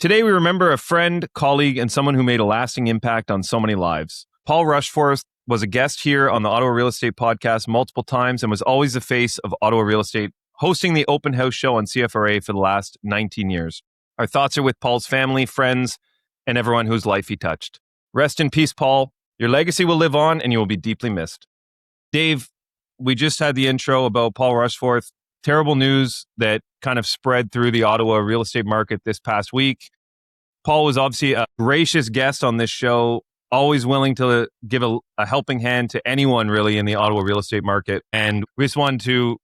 Today, we remember a friend, colleague, and someone who made a lasting impact on so many lives. Paul Rushforth was a guest here on the Ottawa Real Estate Podcast multiple times and was always the face of Ottawa Real Estate, hosting the open house show on CFRA for the last 19 years. Our thoughts are with Paul's family, friends, and everyone whose life he touched. Rest in peace, Paul. Your legacy will live on and you will be deeply missed. Dave, we just had the intro about Paul Rushforth. Terrible news that kind of spread through the Ottawa real estate market this past week. Paul was obviously a gracious guest on this show, always willing to give a helping hand to anyone really in the Ottawa real estate market. And we just wanted to,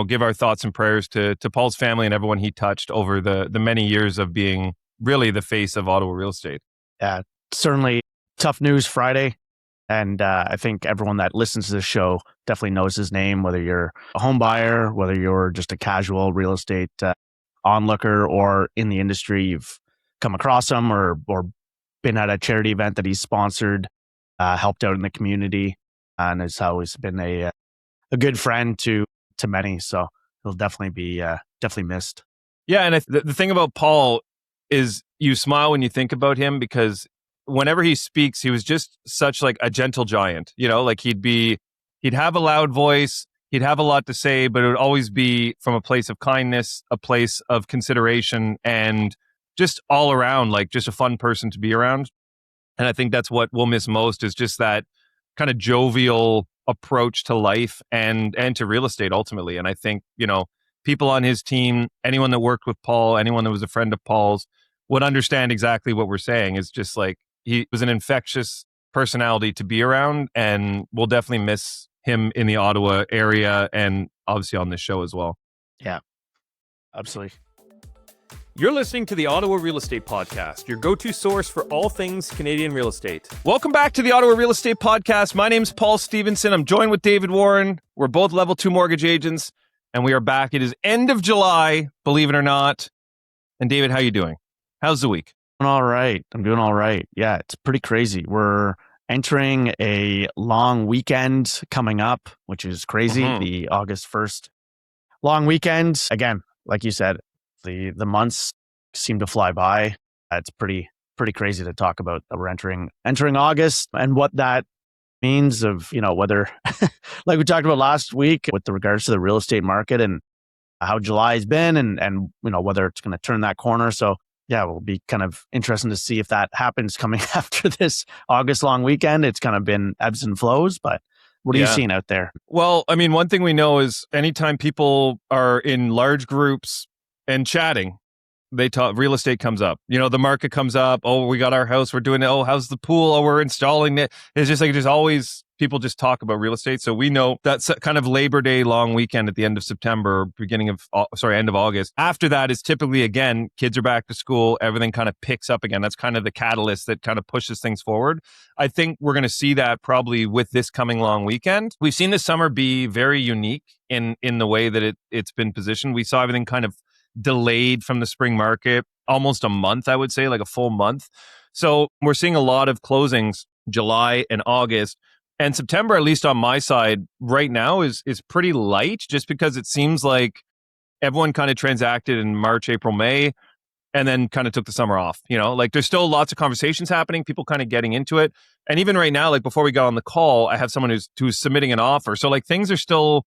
give our thoughts and prayers to Paul's family and everyone he touched over the many years of being really the face of Ottawa real estate. Yeah, certainly tough news Friday. And I think everyone that listens to this show definitely knows his name, whether you're a home buyer, whether you're just a casual real estate onlooker or in the industry, you've come across him or been at a charity event that he's sponsored, helped out in the community, and has always been a good friend to many. So he'll definitely be definitely missed. Yeah, and the thing about Paul is you smile when you think about him because whenever he speaks, he was just such like a gentle giant, like he'd have a loud voice, he'd have a lot to say, but it would always be from a place of kindness, a place of consideration, and just all around, like just a fun person to be around. And I think that's what we'll miss most is just that kind of jovial approach to life and to real estate ultimately. And I think, people on his team, anyone that worked with Paul, anyone that was a friend of Paul's would understand exactly what we're saying. Is just like, he was an infectious personality to be around, and we'll definitely miss him in the Ottawa area and obviously on this show as well. Yeah, absolutely. You're listening to the Ottawa Real Estate Podcast, your go-to source for all things Canadian real estate. Welcome back to the Ottawa Real Estate Podcast. My name's Paul Stevenson. I'm joined with David Warren. We're both level 2 mortgage agents, and we are back. It is end of July, believe it or not. And David, how you doing? How's the week? All right. I'm doing all right. Yeah, it's pretty crazy. We're entering a long weekend coming up, which is crazy. The August 1st long weekend. Again, like you said, the months seem to fly by. It's pretty crazy to talk about that we're entering August and what that means of, whether, like we talked about last week with regards to the real estate market and how July has been and whether it's going to turn that corner. So yeah, it will be kind of interesting to see if that happens coming after this August long weekend. It's kind of been ebbs and flows, but what are you seeing out there? Well, I mean, one thing we know is anytime people are in large groups and chatting, they talk, real estate comes up. The market comes up. Oh, we got our house. We're doing it. Oh, how's the pool? Oh, we're installing it. It's just like, there's always people just talk about real estate. So we know that's kind of Labor Day long weekend at the end of September, end of August. After that is typically, again, kids are back to school. Everything kind of picks up again. That's kind of the catalyst that kind of pushes things forward. I think we're going to see that probably with this coming long weekend. We've seen this summer be very unique in the way that it's been positioned. We saw everything kind of delayed from the spring market, almost a month, I would say, like a full month. So we're seeing a lot of closings July and August. And September, at least on my side right now, is pretty light just because it seems like everyone kind of transacted in March, April, May, and then kind of took the summer off. Like there's still lots of conversations happening, people kind of getting into it. And even right now, like before we got on the call, I have someone who's submitting an offer. So like things are still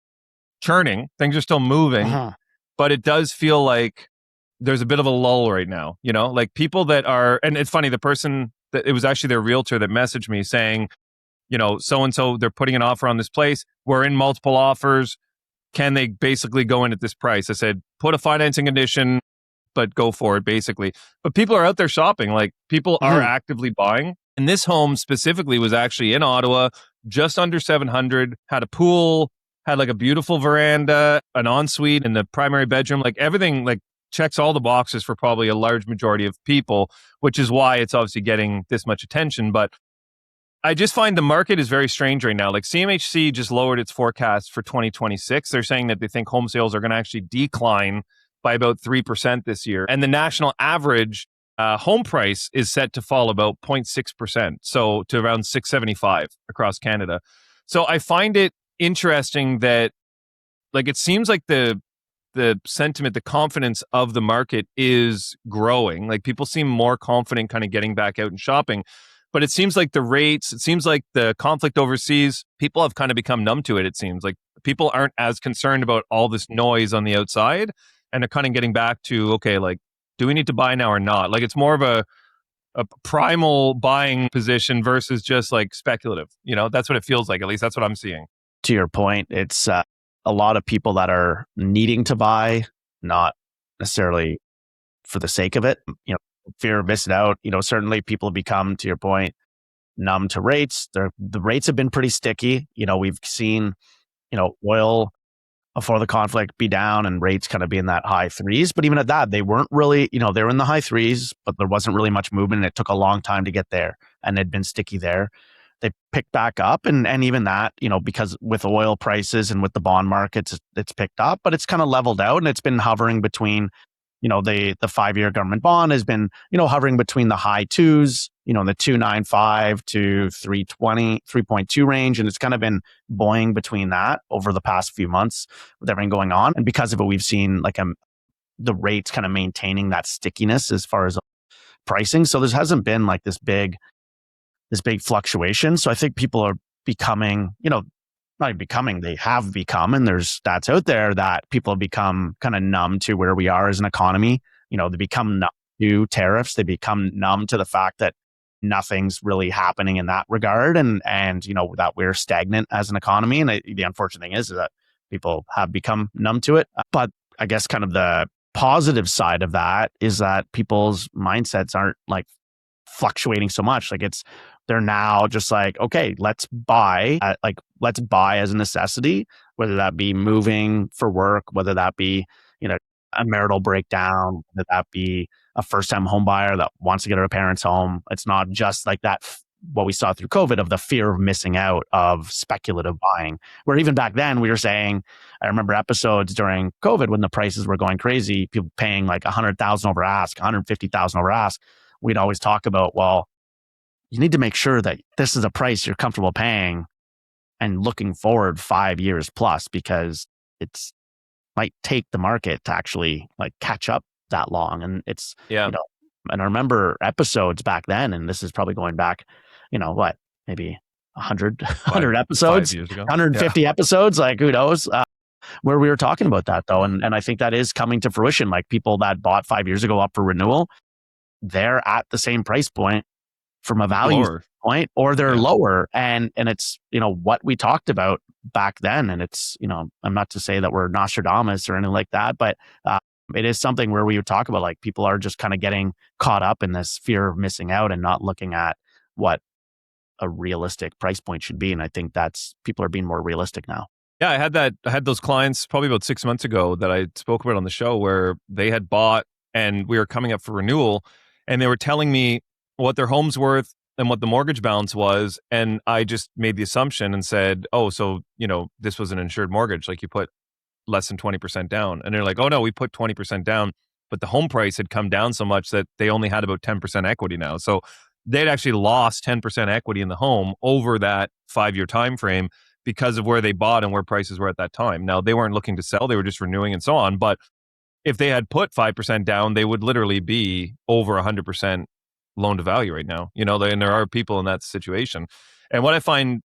churning, things are still moving. But it does feel like there's a bit of a lull right now, like people that are, and it's funny, the person that it was actually their realtor that messaged me saying, so-and-so, they're putting an offer on this place. We're in multiple offers. Can they basically go in at this price? I said, put a financing condition, but go for it basically. But people are out there shopping, like people are actively buying. And this home specifically was actually in Ottawa, just under 700, had a pool, had like a beautiful veranda, an ensuite in the primary bedroom, like everything like checks all the boxes for probably a large majority of people, which is why it's obviously getting this much attention. But I just find the market is very strange right now. Like CMHC just lowered its forecast for 2026. They're saying that they think home sales are going to actually decline by about 3% this year. And the national average home price is set to fall about 0.6%. So to around $675 across Canada. So I find it interesting that like it seems like the the sentiment, the confidence of the market is growing. Like people seem more confident kind of getting back out and shopping. But it seems like the rates, it seems like the conflict overseas, people have kind of become numb to it, it seems. Like people aren't as concerned about all this noise on the outside, and they're kind of getting back to, okay, like, do we need to buy now or not? Like it's more of a primal buying position versus just like speculative. You know, that's what it feels like. At least that's what I'm seeing. To your point, it's a lot of people that are needing to buy, not necessarily for the sake of it. You know, fear of missing out. You know, certainly people have become, to your point, numb to rates. The rates have been pretty sticky. You know, we've seen, you know, oil before the conflict be down and rates kind of be in that high threes. But even at that, they weren't really, you know, they were in the high threes, but there wasn't really much movement. And it took a long time to get there, and they'd been sticky there. They picked back up, and even that, you know, because with oil prices and with the bond markets, it's picked up, but it's kind of leveled out, and it's been hovering between, you know, the 5-year government bond has been, you know, hovering between the high twos, you know, the 2.95 to 3.20, 3.2 range. And it's kind of been buoying between that over the past few months with everything going on. And because of it, we've seen like the rates kind of maintaining that stickiness as far as pricing. So there hasn't been like this big fluctuation. So I think people are becoming, you know, not becoming, they have become, and there's stats out there that people have become kind of numb to where we are as an economy. You know, they become numb to tariffs. They become numb to the fact that nothing's really happening in that regard, and you know, that we're stagnant as an economy. And the unfortunate thing is that people have become numb to it. But I guess kind of the positive side of that is that people's mindsets aren't like fluctuating so much. Like they're now just like, okay, let's buy as a necessity, whether that be moving for work, whether that be, you know, a marital breakdown, whether that be a first-time home buyer that wants to get her parents' home. It's not just like that, what we saw through COVID of the fear of missing out of speculative buying, where even back then we were saying, I remember episodes during COVID when the prices were going crazy, people paying like 100,000 over ask, 150,000 over ask. We'd always talk about, well, you need to make sure that this is a price you're comfortable paying and looking forward 5 years plus, because it's might take the market to actually like catch up that long. And it's, you know, and I remember episodes back then, and this is probably going back, you know, what, maybe 100 episodes, 150 episodes, like who knows, where we were talking about that though. And I think that is coming to fruition. Like people that bought 5 years ago up for renewal, they're at the same price point from a value point, or they're lower. And it's, you know, what we talked about back then. And it's, you know, I'm not to say that we're Nostradamus or anything like that, but it is something where we would talk about like people are just kind of getting caught up in this fear of missing out and not looking at what a realistic price point should be. And I think people are being more realistic now. Yeah, I had those clients probably about 6 months ago that I spoke about on the show, where they had bought and we were coming up for renewal, and they were telling me what their home's worth and what the mortgage balance was. And I just made the assumption and said, oh, so, you know, this was an insured mortgage. Like you put less than 20% down. And they're like, oh no, we put 20% down, but the home price had come down so much that they only had about 10% equity now. So they'd actually lost 10% equity in the home over that 5-year time frame because of where they bought and where prices were at that time. Now, they weren't looking to sell, they were just renewing and so on. But if they had put 5% down, they would literally be over 100% loan to value right now. You know, and there are people in that situation. And what I find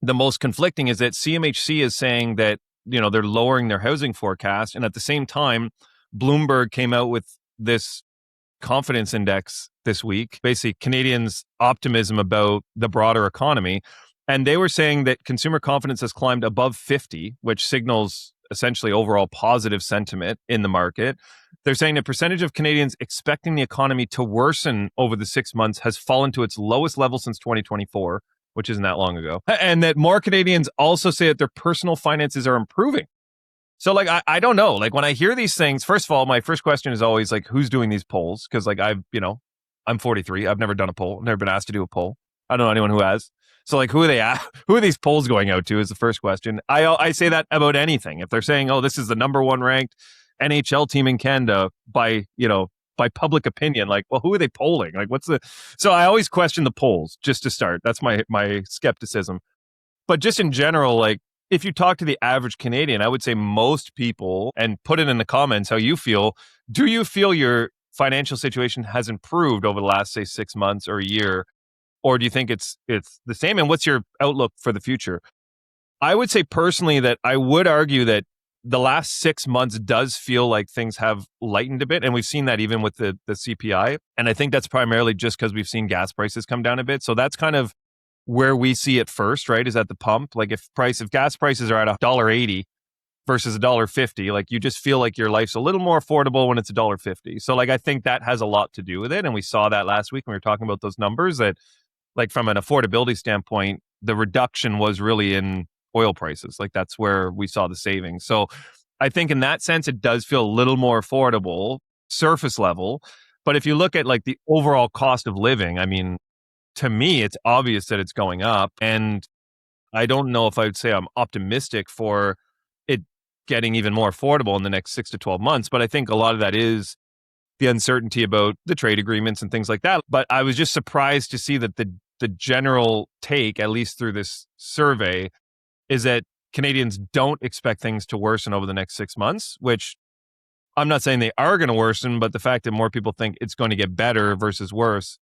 the most conflicting is that CMHC is saying that, you know, they're lowering their housing forecast. And at the same time, Bloomberg came out with this confidence index this week, basically Canadians' optimism about the broader economy. And they were saying that consumer confidence has climbed above 50, which signals essentially overall positive sentiment in the market. They're saying the percentage of Canadians expecting the economy to worsen over the 6 months has fallen to its lowest level since 2024, which isn't that long ago. And that more Canadians also say that their personal finances are improving. So like, I don't know, like when I hear these things, first of all, my first question is always like, who's doing these polls? Because like I'm 43. I've never done a poll. I've never been asked to do a poll. I don't know anyone who has. So like, who are they at? Who are these polls going out to is the first question. I say that about anything. If they're saying, oh, this is the number one ranked NHL team in Canada by public opinion, like, well, who are they polling? Like, so I always question the polls just to start. That's my skepticism. But just in general, like, if you talk to the average Canadian, I would say most people, and put it in the comments how you feel, do you feel your financial situation has improved over the last, say, 6 months or a year? Or do you think it's the same? And what's your outlook for the future? I would say personally that I would argue that the last 6 months does feel like things have lightened a bit. And we've seen that even with the CPI. And I think that's primarily just because we've seen gas prices come down a bit. So that's kind of where we see it first, right? Is at the pump. Like if gas prices are at $1.80 versus $1.50, like you just feel like your life's a little more affordable when it's $1.50. So like I think that has a lot to do with it. And we saw that last week when we were talking about those numbers, that like from an affordability standpoint, the reduction was really in oil prices. Like that's where we saw the savings. So I think in that sense, it does feel a little more affordable, surface level. But if you look at like the overall cost of living, I mean, to me, it's obvious that it's going up. And I don't know if I would say I'm optimistic for it getting even more affordable in the next 6 to 12 months. But I think a lot of that is the uncertainty about the trade agreements and things like that. But I was just surprised to see that the general take, at least through this survey, is that Canadians don't expect things to worsen over the next 6 months, which I'm not saying they are going to worsen, but the fact that more people think it's going to get better versus worse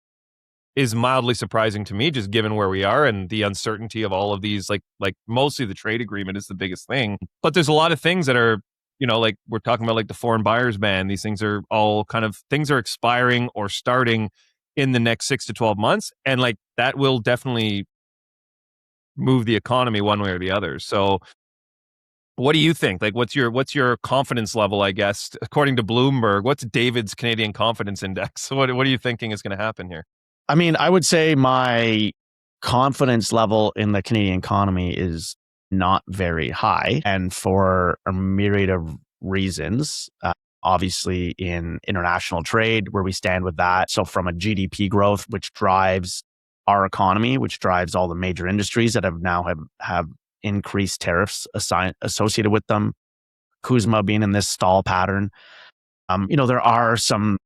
is mildly surprising to me, just given where we are and the uncertainty of all of these, like mostly the trade agreement is the biggest thing. But there's a lot of things that are, like we're talking about, like the foreign buyers ban. These things are all things are expiring or starting in the next 6 to 12 months. And like that will definitely move the economy one way or the other. So what do you think? Like, what's your confidence level, I guess, according to Bloomberg? What's David's Canadian Confidence Index? What are you thinking is going to happen here? I mean, I would say my confidence level in the Canadian economy is not very high, and for a myriad of reasons. Obviously, in international trade, where we stand with that. So from a GDP growth, which drives our economy, which drives all the major industries that have increased tariffs associated with them. CUSMA being in this stall pattern. There are some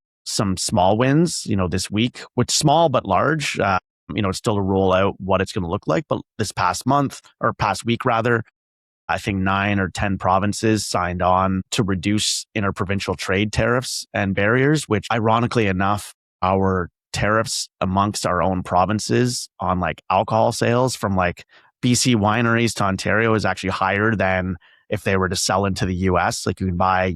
small wins, this week, which small but large. It's still to roll out what it's going to look like. But this past week, I think 9 or 10 provinces signed on to reduce interprovincial trade tariffs and barriers, which ironically enough, our tariffs amongst our own provinces on like alcohol sales from like BC wineries to Ontario is actually higher than if they were to sell into the US. Like you could buy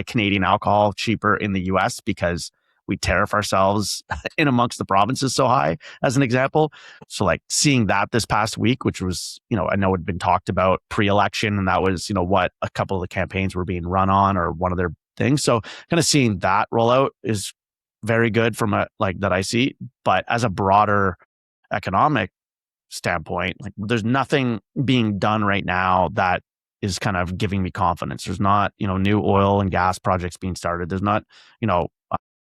Canadian alcohol cheaper in the US because we tariff ourselves in amongst the provinces so high, as an example. So like seeing that this past week, which was, I know it had been talked about pre-election, and that was, what a couple of the campaigns were being run on, or one of their things. So kind of seeing that roll out is very good from that I see. But as a broader economic standpoint, like there's nothing being done right now that is kind of giving me confidence. There's not, new oil and gas projects being started. There's not,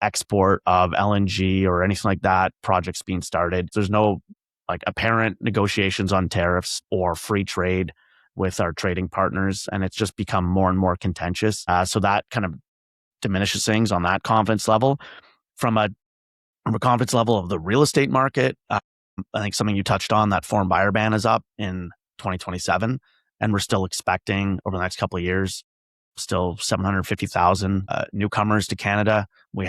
export of LNG or anything like that projects being started. There's no like apparent negotiations on tariffs or free trade with our trading partners. And it's just become more and more contentious. So that kind of diminishes things on that confidence level. From a confidence level of the real estate market, I think something you touched on, that foreign buyer ban is up in 2027. And we're still expecting over the next couple of years, still 750,000 newcomers to Canada. We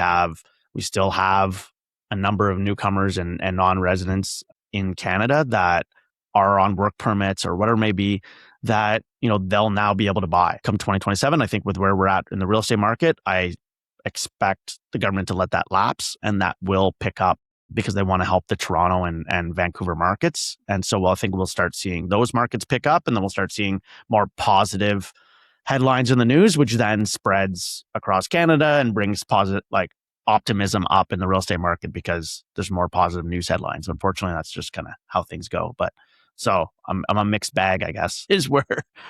still have a number of newcomers and non-residents in Canada that are on work permits or whatever it may be, that, they'll now be able to buy come 2027. I think with where we're at in the real estate market, I expect the government to let that lapse, and that will pick up because they want to help the Toronto and Vancouver markets. And so I think we'll start seeing those markets pick up, and then we'll start seeing more positive headlines in the news, which then spreads across Canada and brings positive, like optimism up in the real estate market because there's more positive news headlines. Unfortunately, that's just kind of how things go. But so I'm a mixed bag, I guess, is where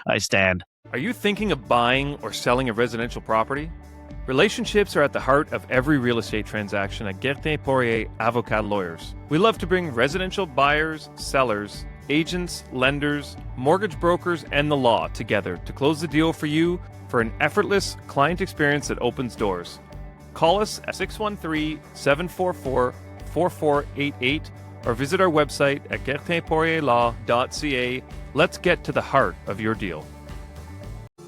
I stand. Are you thinking of buying or selling a residential property? Relationships are at the heart of every real estate transaction at Guertin, Poirier, Avocates lawyers. We love to bring residential buyers, sellers, agents, lenders, mortgage brokers, and the law together to close the deal for you for an effortless client experience that opens doors. Call us at 613-744-4488 or visit our website at guertinpoirierlaw.ca. Let's get to the heart of your deal.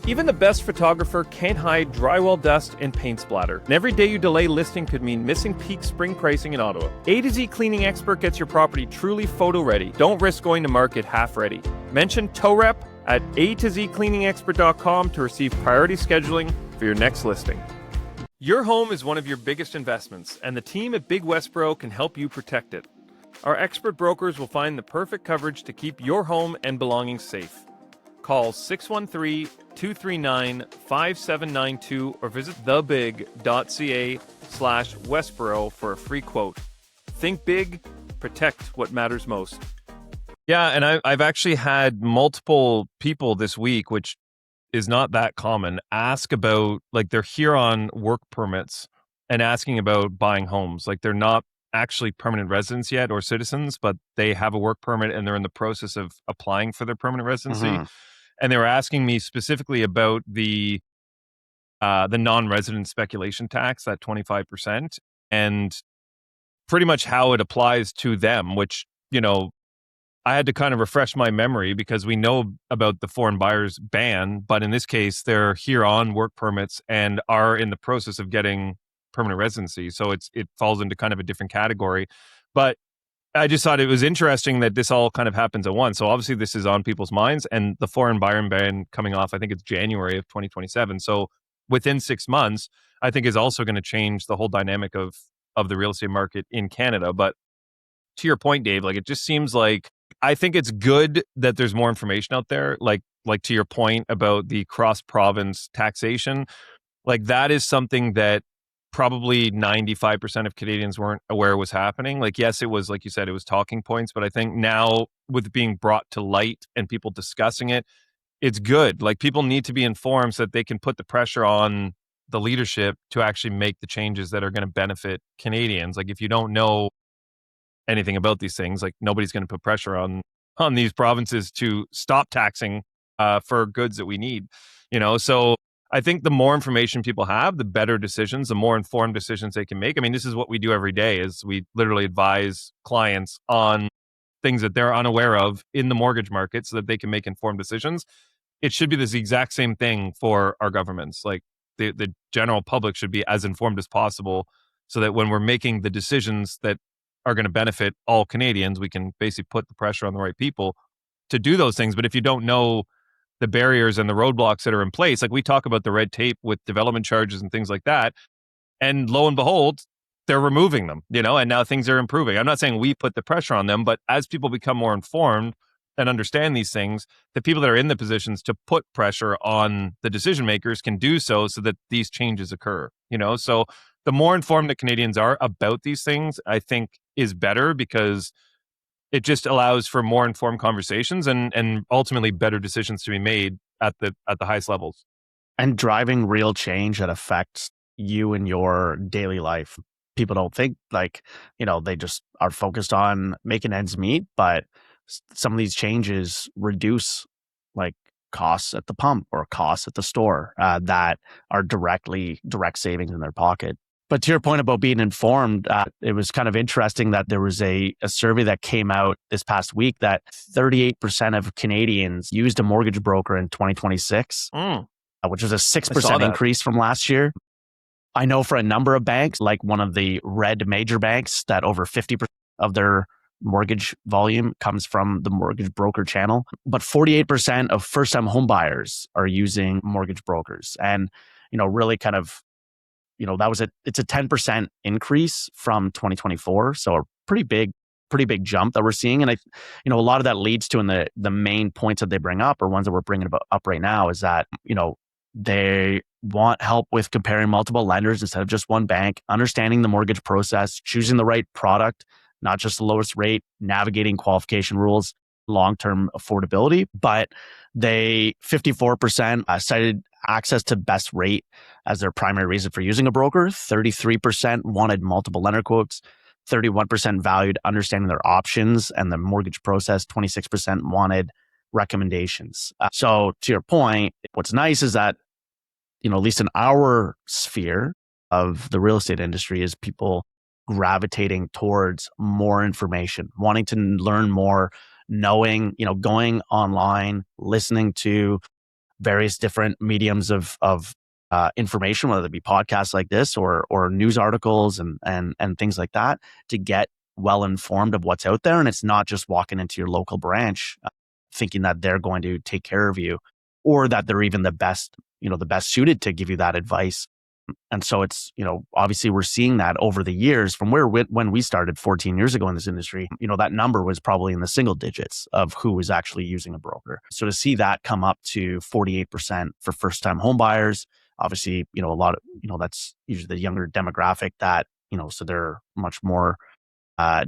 Even the best photographer can't hide drywall dust and paint splatter. And every day you delay listing could mean missing peak spring pricing in Ottawa. A to Z Cleaning Expert gets your property truly photo ready. Don't risk going to market half ready. Mention TowRep at atozcleaningexpert.com to receive priority scheduling for your next listing. Your home is one of your biggest investments, and the team at Big Westboro can help you protect it. Our expert brokers will find the perfect coverage to keep your home and belongings safe. Call 613-239-5792 or visit thebig.ca/Westboro for a free quote. Think big, protect what matters most. Yeah, and I've actually had multiple people this week, which is not that common, ask about, like, they're here on work permits and asking about buying homes. Like, they're not actually permanent residents yet or citizens, but they have a work permit and they're in the process of applying for their permanent residency. Mm-hmm. And they were asking me specifically about the non-resident speculation tax, that 25%, and pretty much how it applies to them, which, you know, I had to kind of refresh my memory because we know about the foreign buyers ban, but in this case, they're here on work permits and are in the process of getting permanent residency. So it falls into kind of a different category. But I just thought it was interesting that this all kind of happens at once. So obviously this is on people's minds, and the foreign buyer ban coming off, I think it's January of 2027. So within 6 months, I think is also going to change the whole dynamic of the real estate market in Canada. But to your point, Dave, like, it just seems like, I think it's good that there's more information out there. Like to your point about the cross-province taxation, like, that is something that probably 95% of Canadians weren't aware was happening. Like, yes, it was, like you said, it was talking points, but I think now with being brought to light and people discussing it, it's good. Like, people need to be informed so that they can put the pressure on the leadership to actually make the changes that are going to benefit Canadians. Like, if you don't know anything about these things, like, nobody's going to put pressure on these provinces to stop taxing for goods that we need, you know? So I think the more information people have, the better decisions, the more informed decisions they can make. I mean, this is what we do every day, is we literally advise clients on things that they're unaware of in the mortgage market so that they can make informed decisions. It should be this exact same thing for our governments. Like, the general public should be as informed as possible so that when we're making the decisions that are going to benefit all Canadians, we can basically put the pressure on the right people to do those things. But if you don't know the barriers and the roadblocks that are in place, like, we talk about the red tape with development charges and things like that, and lo and behold, they're removing them, you know, and now things are improving. I'm not saying we put the pressure on them, but as people become more informed and understand these things, the people that are in the positions to put pressure on the decision makers can do so that these changes occur, you know? So the more informed that Canadians are about these things, I think, is better, because it just allows for more informed conversations and ultimately better decisions to be made at the highest levels. And driving real change that affects you in your daily life. People don't think, like, you know, they just are focused on making ends meet, but some of these changes reduce, like, costs at the pump or costs at the store that are direct savings in their pocket. But to your point about being informed, it was kind of interesting that there was a survey that came out this past week that 38% of Canadians used a mortgage broker in 2026, which was a 6% increase from last year. I know for a number of banks, like one of the red major banks, that over 50% of their mortgage volume comes from the mortgage broker channel. But 48% of first-time home buyers are using mortgage brokers. And, you know, really kind of, you know, it's a 10% increase from 2024. So a pretty big jump that we're seeing. And a lot of that leads to, in the main points that they bring up, or ones that we're bringing up right now, is that, you know, they want help with comparing multiple lenders instead of just one bank, understanding the mortgage process, choosing the right product, not just the lowest rate, navigating qualification rules, long-term affordability. But 54% cited access to best rate as their primary reason for using a broker. 33% wanted multiple lender quotes. 31% valued understanding their options and the mortgage process. 26% wanted recommendations. So to your point, what's nice is that, you know, at least in our sphere of the real estate industry, is people gravitating towards more information, wanting to learn more, knowing, going online, listening to various different mediums of information, whether it be podcasts like this or news articles and things like that, to get well informed of what's out there. And it's not just walking into your local branch thinking that they're going to take care of you, or that they're even the best suited to give you that advice. And so it's, obviously we're seeing that over the years from when we started 14 years ago in this industry, that number was probably in the single digits of who was actually using a broker. So to see that come up to 48% for first time home buyers, obviously, a lot of, that's usually the younger demographic that, so they're much more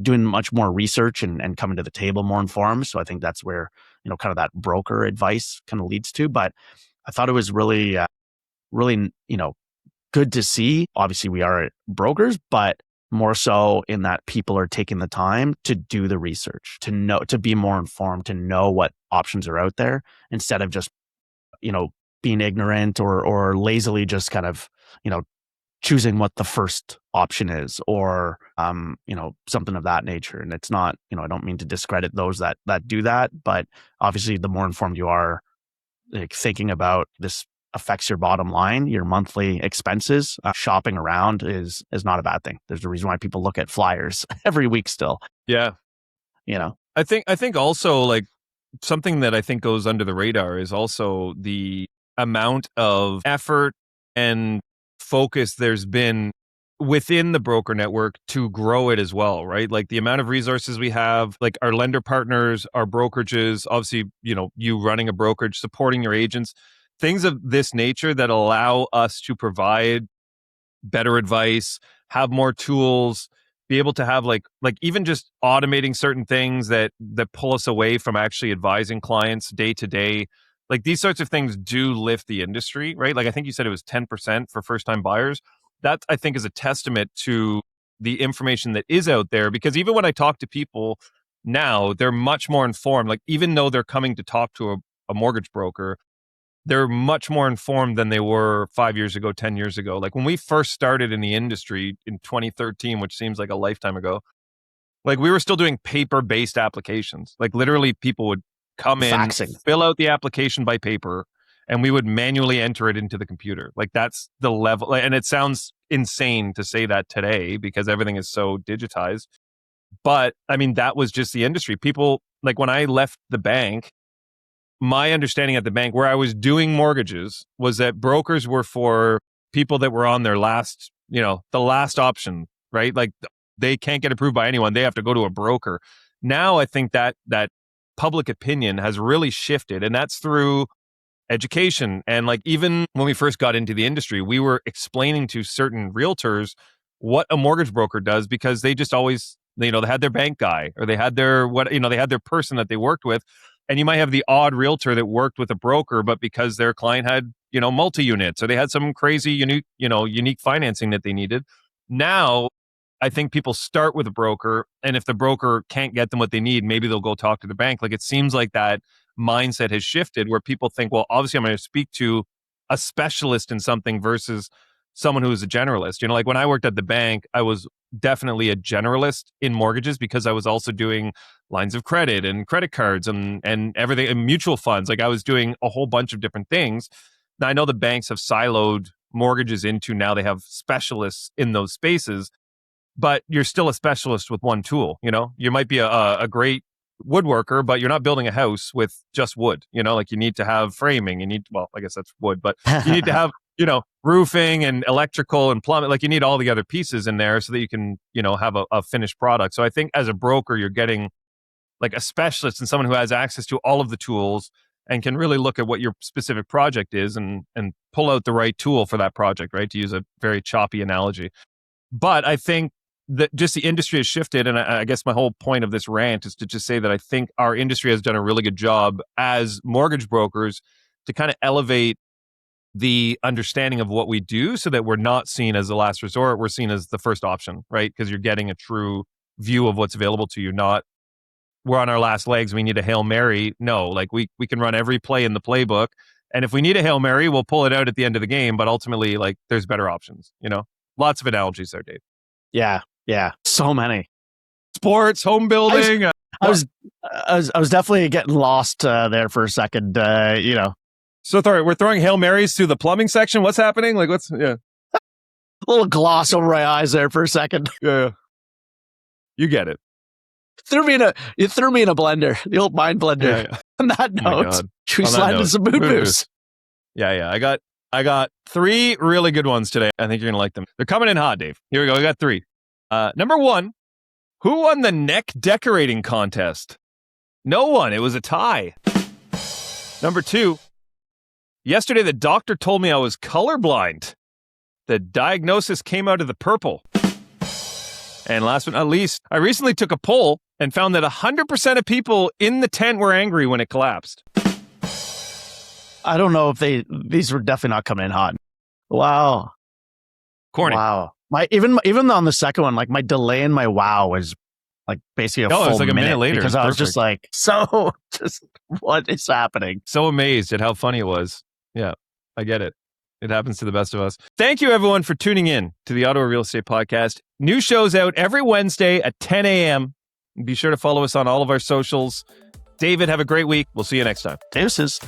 doing much more research and coming to the table more informed. So I think that's where, kind of that broker advice kind of leads to. But I thought it was really, really, good to see. Obviously, we are brokers, but more so in that people are taking the time to do the research, to be more informed, to know what options are out there instead of just, being ignorant or lazily just kind of, choosing what the first option is or, something of that nature. And it's not, I don't mean to discredit those that do that, but obviously the more informed you are, like thinking about this affects your bottom line, your monthly expenses. Shopping around is not a bad thing. There's a reason why people look at flyers every week still. Yeah. I think also like something that I think goes under the radar is also the amount of effort and focus there's been within the broker network to grow it as well, right? Like the amount of resources we have, like our lender partners, our brokerages, obviously, you running a brokerage, supporting your agents, things of this nature that allow us to provide better advice, have more tools, be able to have like even just automating certain things that pull us away from actually advising clients day to day. Like these sorts of things do lift the industry, right? Like I think you said it was 10% for first time buyers. That I think is a testament to the information that is out there, because even when I talk to people now, they're much more informed. Like even though they're coming to talk to a mortgage broker, they're much more informed than they were 5 years ago, 10 years ago. Like when we first started in the industry in 2013, which seems like a lifetime ago, like we were still doing paper-based applications. Like literally people would come in, faxing, fill out the application by paper, and we would manually enter it into the computer. Like that's the level. And it sounds insane to say that today because everything is so digitized. But I mean, that was just the industry. People, like when I left the bank, my understanding at the bank where I was doing mortgages was that brokers were for people that were on their last, the last option, right? Like they can't get approved by anyone. They have to go to a broker. Now I think that public opinion has really shifted, and that's through education. And like even when we first got into the industry, we were explaining to certain realtors what a mortgage broker does because they just always, they had their bank guy or they had their they had their person that they worked with. And you might have the odd realtor that worked with a broker, but because their client had, multi-units or they had some crazy unique financing that they needed. Now, I think people start with a broker, and if the broker can't get them what they need, maybe they'll go talk to the bank. Like it seems like that mindset has shifted where people think, well, obviously I'm going to speak to a specialist in something versus someone who is a generalist. Like when I worked at the bank, I was definitely a generalist in mortgages because I was also doing lines of credit and credit cards and everything and mutual funds. Like I was doing a whole bunch of different things. Now I know the banks have siloed mortgages into now they have specialists in those spaces, but you're still a specialist with one tool. You might be a great woodworker, but you're not building a house with just wood. Like you need to have framing. I guess that's wood, but you need to have roofing and electrical and plumbing. Like you need all the other pieces in there so that you can, have a finished product. So I think as a broker, you're getting like a specialist and someone who has access to all of the tools and can really look at what your specific project is and pull out the right tool for that project, right? To use a very choppy analogy. But I think that just the industry has shifted. And I guess my whole point of this rant is to just say that I think our industry has done a really good job as mortgage brokers to kind of elevate the understanding of what we do so that we're not seen as the last resort. We're seen as the first option, right? Because you're getting a true view of what's available to you, not we're on our last legs, we need a Hail Mary. No, like we can run every play in the playbook. And if we need a Hail Mary, we'll pull it out at the end of the game. But ultimately, like there's better options, Lots of analogies there, Dave. Yeah. Yeah, so many. Sports, home building. I was definitely getting lost there for a second. So we're throwing Hail Marys through the plumbing section. What's happening? Like, a little gloss over my eyes there for a second. Yeah. You get it. You threw me in a blender, the old mind blender. Yeah. On that note, should we slide into some mood boosts? Yeah. I got 3 really good ones today. I think you're gonna like them. They're coming in hot, Dave. Here we go. I got 3. Number 1, who won the neck decorating contest? No one. It was a tie. Number 2, yesterday the doctor told me I was colorblind. The diagnosis came out of the purple. And last but not least, I recently took a poll and found that 100% of people in the tent were angry when it collapsed. I don't know if these were definitely not coming in hot. Wow. Corny. Wow. Even on the second one, like my delay in my wow was like basically a full it was like a minute later. Because I was just like, what is happening? So amazed at how funny it was. Yeah, I get it. It happens to the best of us. Thank you, everyone, for tuning in to the Ottawa Real Estate Podcast. New shows out every Wednesday at 10 a.m. Be sure to follow us on all of our socials. David, have a great week. We'll see you next time. Deuces.